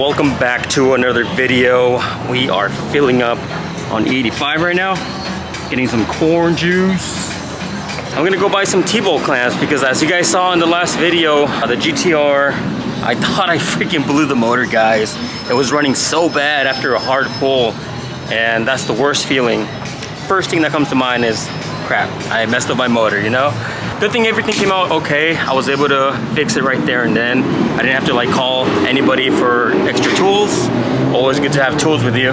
Welcome back to another video. We are filling up on E85 right now, getting some corn juice. I'm gonna go buy some T-bolt clamps because as you guys saw in the last video, the GTR, I thought I freaking blew the motor, guys. It was running so bad after a hard pull, and that's the worst feeling. First thing that comes to mind is, crap, I messed up my motor, you know? Good thing everything came out okay. I was able to fix it right there and then. I didn't have to like call anybody for extra tools. Always good to have tools with you.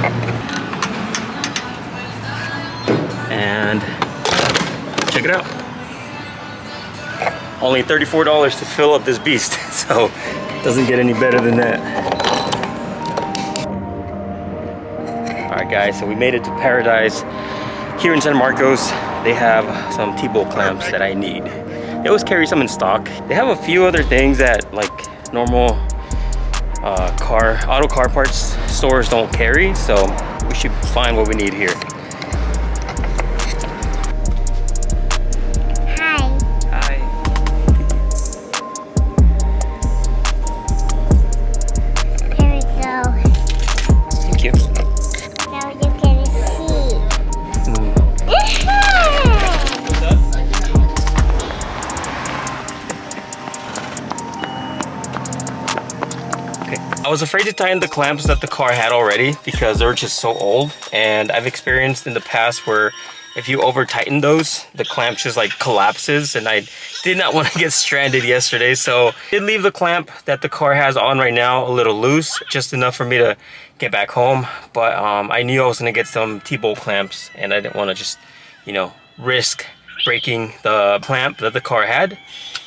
And check it out. Only $34 to fill up this beast. So it doesn't get any better than that. All right guys, so we made it to Paradise. Here in San Marcos, they have some T-bolt clamps that I need. They always carry some in stock. They have a few other things that like normal auto car parts stores don't carry, so we should find what we need here. Hi. Hi. Here we go. Thank you. Now you can see. I was afraid to tighten the clamps that the car had already because they're just so old, and I've experienced in the past where if you over tighten those, the clamp just like collapses, and I did not want to get stranded yesterday, so I did leave the clamp that the car has on right now a little loose, just enough for me to get back home. But I knew I was going to get some T-bolt clamps, and I didn't want to just, you know, risk breaking the clamp that the car had.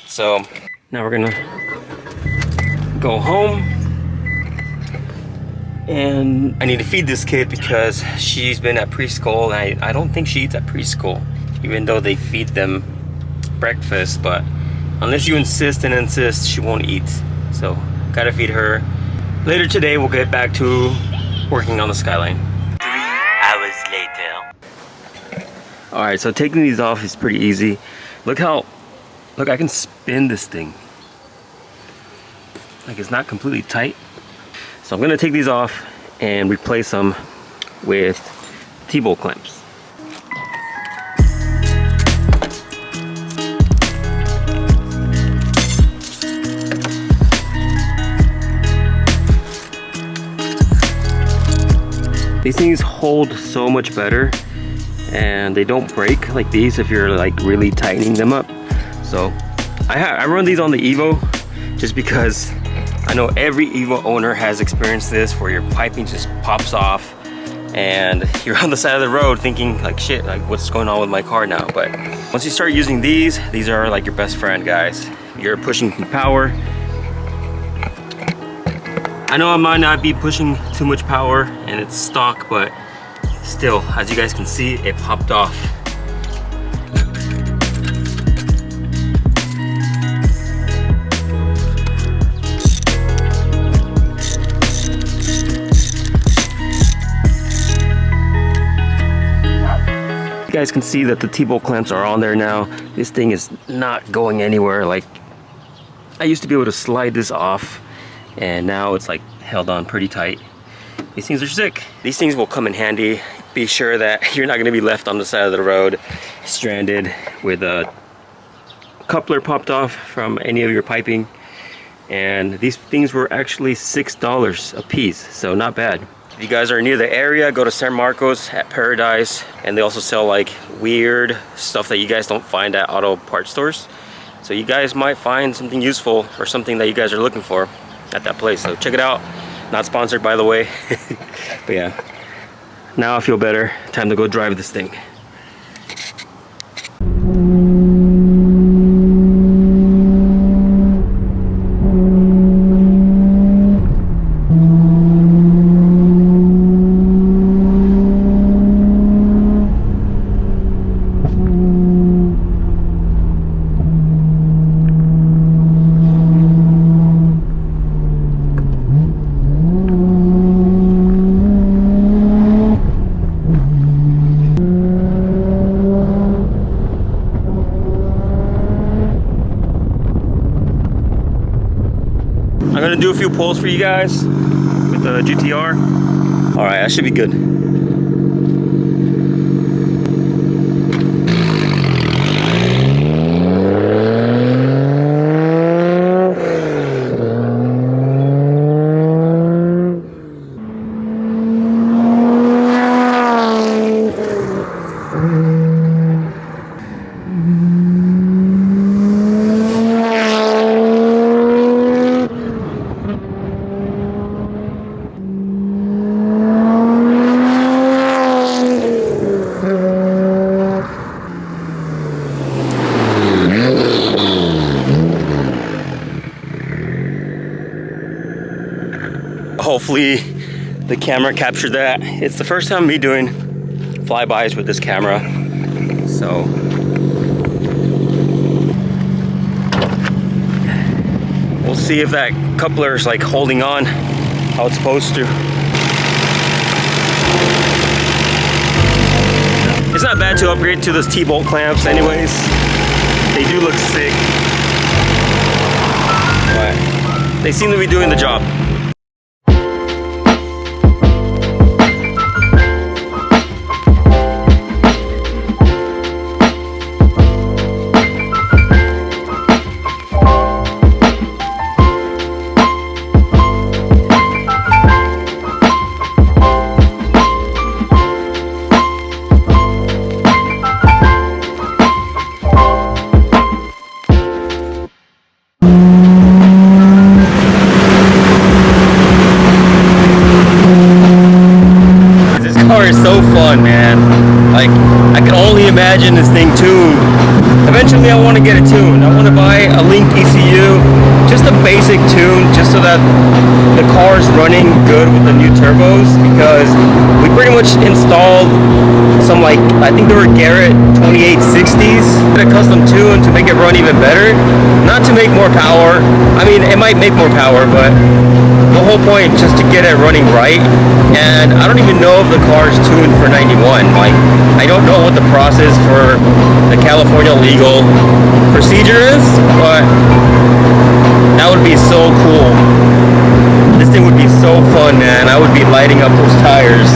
So now we're gonna go home. And I need to feed this kid because she's been at preschool, and I don't think she eats at preschool, even though they feed them breakfast. But unless you insist and insist, she won't eat. So gotta feed her. Later today, we'll get back to working on the Skyline. 3 hours later. All right, so taking these off is pretty easy. Look, I can spin this thing. Like, it's not completely tight. So I'm gonna take these off and replace them with T-bolt clamps. These things hold so much better, and they don't break like these if you're like really tightening them up. So I run these on the Evo just because I know every Evo owner has experienced this, where your piping just pops off and you're on the side of the road thinking like, shit, like what's going on with my car now? But once you start using these are like your best friend, guys. You're pushing power. I know I might not be pushing too much power and it's stock, but still, as you guys can see, it popped off. You guys can see that the T-bolt clamps are on there now. This thing is not going anywhere. Like, I used to be able to slide this off, and now it's like held on pretty tight. These things are sick. These things will come in handy. Be sure that you're not gonna be left on the side of the road stranded with a coupler popped off from any of your piping. And these things were actually $6 a piece, so not bad. If you guys are near the area, go to San Marcos at Paradise, and they also sell like weird stuff that you guys don't find at auto parts stores. So you guys might find something useful or something that you guys are looking for at that place. So check it out. Not sponsored, by the way. But yeah, now I feel better. Time to go drive this thing. I'm gonna do a few pulls for you guys with the GTR. All right, that should be good. Hopefully the camera captured that. It's the first time me doing flybys with this camera, so we'll see if that coupler is like holding on how it's supposed to. It's not bad to upgrade to those T-bolt clamps anyways. They do look sick, but they seem to be doing the job. Is so fun, man. Like, I can only imagine this thing tuned. Eventually I want to get it tuned. I want to buy a Link ECU, just a basic tune, just so that the car is running good with the new turbos, because we pretty much installed some, like, I think they were Garrett 2860s, a custom tune to make it run even better, not to make more power. I mean, it might make more power, but the whole point just to get it running right. And I don't even know if the car is tuned for 91. Like, I don't know what the process for the California legal procedure is, but that would be so cool. This thing would be so fun, man. I would be lighting up those tires.